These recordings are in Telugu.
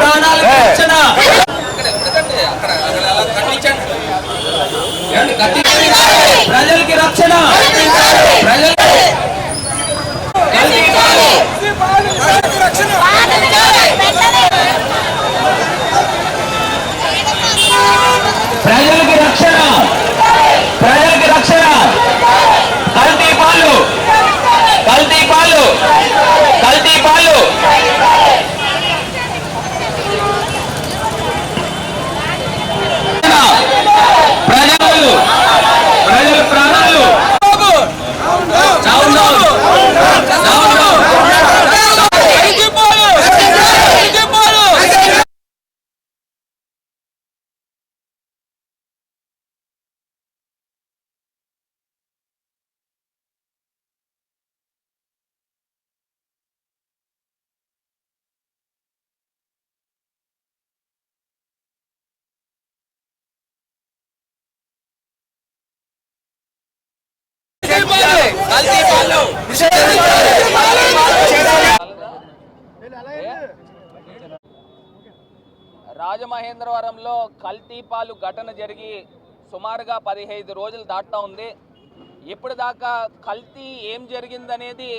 ప్రాణాలకు రక్షణ, ప్రజలకి రక్షణ, ప్రజలకి రక్షణ, ప్రజలకి రక్షణ. కల్తీ పాలు, కల్తీ పాలు, కల్తీ పాలు. ప్రజలు, ప్రజల ప్రాణాలు. రాజమహేంద్రవరంలో కల్తీ పాలు ఘటన జరిగి సుమారుగా 15 రోజులు దాటుతా ఉంది. ఇప్పటిదాకా కల్తీ ఏం జరిగిందనేది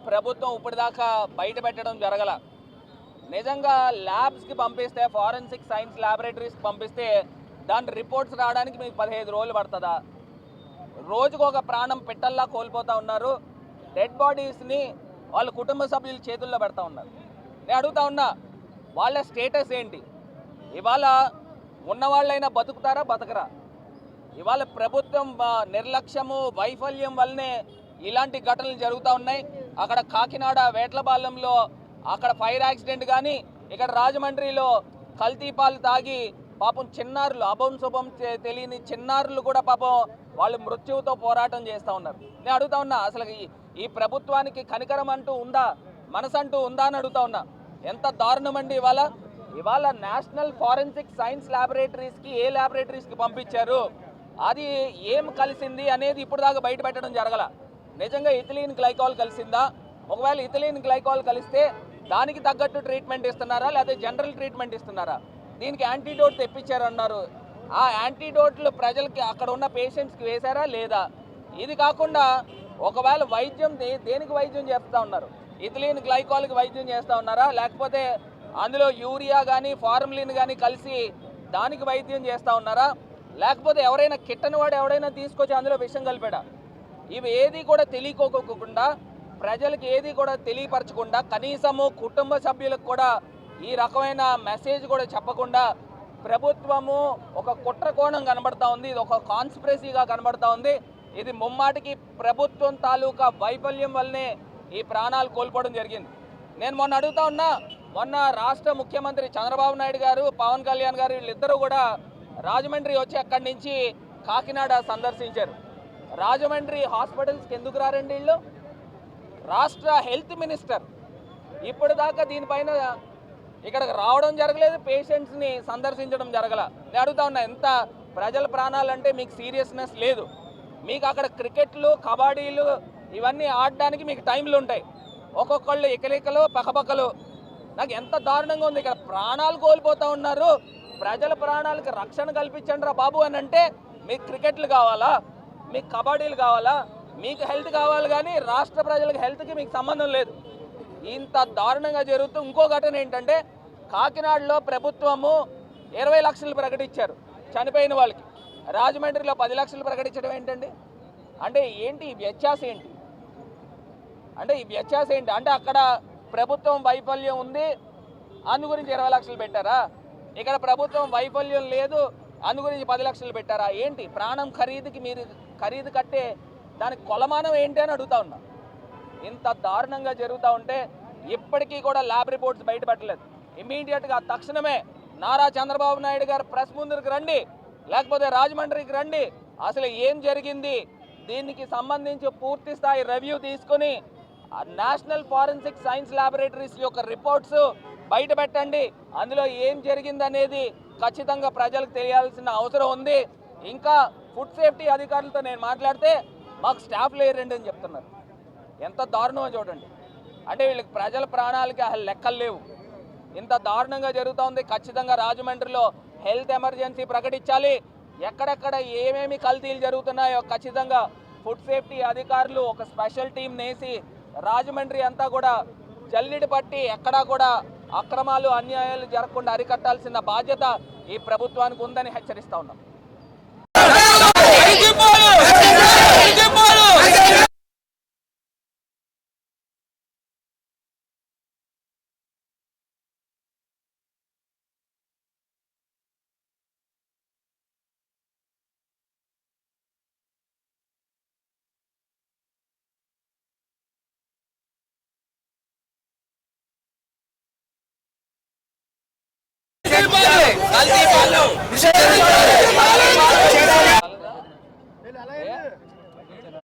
ప్రభుత్వం ఇప్పటిదాకా బయట పెట్టడం జరగల. నిజంగా ల్యాబ్స్కి పంపిస్తే, ఫారెన్సిక్ సైన్స్ ల్యాబొరేటరీస్కి పంపిస్తే దాని రిపోర్ట్స్ రావడానికి మీకు 15 రోజులు పడుతుందా? రోజుకు ఒక ప్రాణం పెట్టల్లా కోల్పోతూ ఉన్నారు. డెడ్ బాడీస్ని వాళ్ళ కుటుంబ సభ్యుల చేతుల్లో పెడతా ఉన్నారు. నేను అడుగుతా ఉన్నా, వాళ్ళ స్టేటస్ ఏంటి? ఇవాళ ఉన్నవాళ్ళైనా బతుకుతారా, బతకరా? ఇవాళ ప్రభుత్వం నిర్లక్ష్యము, వైఫల్యం వల్లనే ఇలాంటి ఘటనలు జరుగుతూ ఉన్నాయి. అక్కడ కాకినాడ వేట్లపాలెంలో అక్కడ ఫైర్ యాక్సిడెంట్ కానీ, ఇక్కడ రాజమండ్రిలో కల్తీ పాలు తాగి పాపం చిన్నారులు, అభం శుభం తెలియని చిన్నారులు కూడా పాపం వాళ్ళు మృత్యువుతో పోరాటం చేస్తూ ఉన్నారు. నేను అడుగుతా ఉన్నా, అసలు ఈ ప్రభుత్వానికి కనికరం అంటూ ఉందా, మనసంటూ ఉందా అని అడుగుతా ఉన్నా. ఎంత దారుణం అండి! ఇవాళ నేషనల్ ఫారెన్సిక్ సైన్స్ ల్యాబొరేటరీస్కి ఏ ల్యాబొరేటరీస్కి పంపించారు, అది ఏం కలిసింది అనేది ఇప్పుడు దాకా బయట పెట్టడం జరగల. నిజంగా ఇథిలీన్ గ్లైకాల్ కలిసిందా? ఒకవేళ ఇథిలీన్ గ్లైకాల్ కలిస్తే దానికి తగ్గట్టు ట్రీట్మెంట్ ఇస్తున్నారా, లేకపోతే జనరల్ ట్రీట్మెంట్ ఇస్తున్నారా? దీనికి యాంటీడోట్ తెప్పించారన్నారు. ఆ యాంటీడోట్లు ప్రజలకి, అక్కడ ఉన్న పేషెంట్స్కి వేశారా లేదా? ఇది కాకుండా ఒకవేళ వైద్యం దేనికి వైద్యం చేస్తూ ఉన్నారు? ఇథిలీన్ గ్లైకాల్కి వైద్యం చేస్తూ ఉన్నారా, లేకపోతే అందులో యూరియా కానీ ఫార్మలిన్ కానీ కలిసి దానికి వైద్యం చేస్తూ ఉన్నారా, లేకపోతే ఎవరైనా కిట్టని వాడు ఎవడైనా తీసుకొచ్చి అందులో విషం కలిపాడా? ఇవి ఏది కూడా తెలియకోకుండా, ప్రజలకు ఏది కూడా తెలియపరచకుండా, కనీసము కుటుంబ సభ్యులకు కూడా ఈ రకమైన మెసేజ్ కూడా చెప్పకుండా ప్రభుత్వము ఒక కుట్ర కోణం కనబడతా ఉంది. ఇది ఒక కాన్స్పిరసీగా కనబడతా ఉంది. ఇది ముమ్మాటికి ప్రభుత్వం తాలూకా వైఫల్యం వల్లనే ఈ ప్రాణాలు కోల్పోవడం జరిగింది. నేను మొన్న అడుగుతా ఉన్నా, మొన్న రాష్ట్ర ముఖ్యమంత్రి చంద్రబాబు నాయుడు గారు, పవన్ కళ్యాణ్ గారు వీళ్ళిద్దరూ కూడా రాజమండ్రి వచ్చి అక్కడి నుంచి కాకినాడ సందర్శించారు. రాజమండ్రి హాస్పిటల్స్కి ఎందుకు రారండి వీళ్ళు? రాష్ట్ర హెల్త్ మినిస్టర్ ఇప్పటిదాకా దీనిపైన ఇక్కడికి రావడం జరగలేదు, పేషెంట్స్ని సందర్శించడం జరగల. నేను అడుగుతా ఉన్నా, ఎంత ప్రజల ప్రాణాలంటే మీకు సీరియస్నెస్ లేదు. మీకు అక్కడ క్రికెట్లు, కబడ్డీలు ఇవన్నీ ఆడడానికి మీకు టైంలు ఉంటాయి. ఒక్కొక్కళ్ళు ఎకలికలు, పక్కపక్కలు. నాకు ఎంత దారుణంగా ఉంది! ఇక్కడ ప్రాణాలు కోల్పోతూ ఉన్నారు. ప్రజల ప్రాణాలకు రక్షణ కల్పించండి రా బాబు అని అంటే మీకు క్రికెట్లు కావాలా, మీకు కబడ్డీలు కావాలా, మీకు హెల్త్ కావాలి, కానీ రాష్ట్ర ప్రజలకు హెల్త్కి మీకు సంబంధం లేదు. ఇంత దారుణంగా జరుగుతూ ఇంకో ఘటన ఏంటంటే, కాకినాడలో ప్రభుత్వము 20 లక్షలు ప్రకటించారు చనిపోయిన వాళ్ళకి. రాజమండ్రిలో 10 లక్షలు ప్రకటించడం ఏంటండి? అంటే ఏంటి ఈ వ్యత్యాసం ఏంటి? అంటే అక్కడ ప్రభుత్వం వైఫల్యం ఉంది, అందు గురించి 20 లక్షలు పెట్టారా? ఇక్కడ ప్రభుత్వం వైఫల్యం లేదు, అందు గురించి 10 లక్షలు పెట్టారా? ఏంటి ప్రాణం ఖరీదుకి మీరు ఖరీదు కట్టే దానికి కొలమానం ఏంటి అని అడుగుతా ఉన్నా. ఇంత దారుణంగా జరుగుతూ ఉంటే ఇప్పటికీ కూడా ల్యాబ్ రిపోర్ట్స్ బయటపెట్టలేదు. ఇమీడియట్గా తక్షణమే నారా చంద్రబాబు నాయుడు గారు ప్రెస్ ముందుకు రండి, లేకపోతే రాజమండ్రికి రండి, అసలు ఏం జరిగింది దీనికి సంబంధించి పూర్తి స్థాయి రివ్యూ తీసుకొని నేషనల్ ఫారెన్సిక్ సైన్స్ ల్యాబొరేటరీస్ యొక్క రిపోర్ట్స్ బయట పెట్టండి. అందులో ఏం జరిగిందనేది ఖచ్చితంగా ప్రజలకు తెలియాల్సిన అవసరం ఉంది. ఇంకా ఫుడ్ సేఫ్టీ అధికారులతో నేను మాట్లాడితే మాకు స్టాఫ్ లేరండి అని చెప్తున్నారు. ఎంత దారుణమో చూడండి. అంటే వీళ్ళకి ప్రజల ప్రాణాలకి అసలు లెక్కలు లేవు. ఇంత దారుణంగా జరుగుతూ ఉంది. ఖచ్చితంగా రాజమండ్రిలో హెల్త్ ఎమర్జెన్సీ ప్రకటించాలి. ఎక్కడెక్కడ ఏమేమి కల్తీలు జరుగుతున్నాయో ఖచ్చితంగా ఫుడ్ సేఫ్టీ అధికారులు ఒక స్పెషల్ టీం నేసి రాజమండ్రి అంతా కూడా జల్లిడి పట్టి ఎక్కడా కూడా అక్రమాలు అన్యాయాలు జరగకుండా అరికట్టాల్సిన బాధ్యత ఈ ప్రభుత్వానికి ఉందని హెచ్చరిస్తా ఉన్నాం.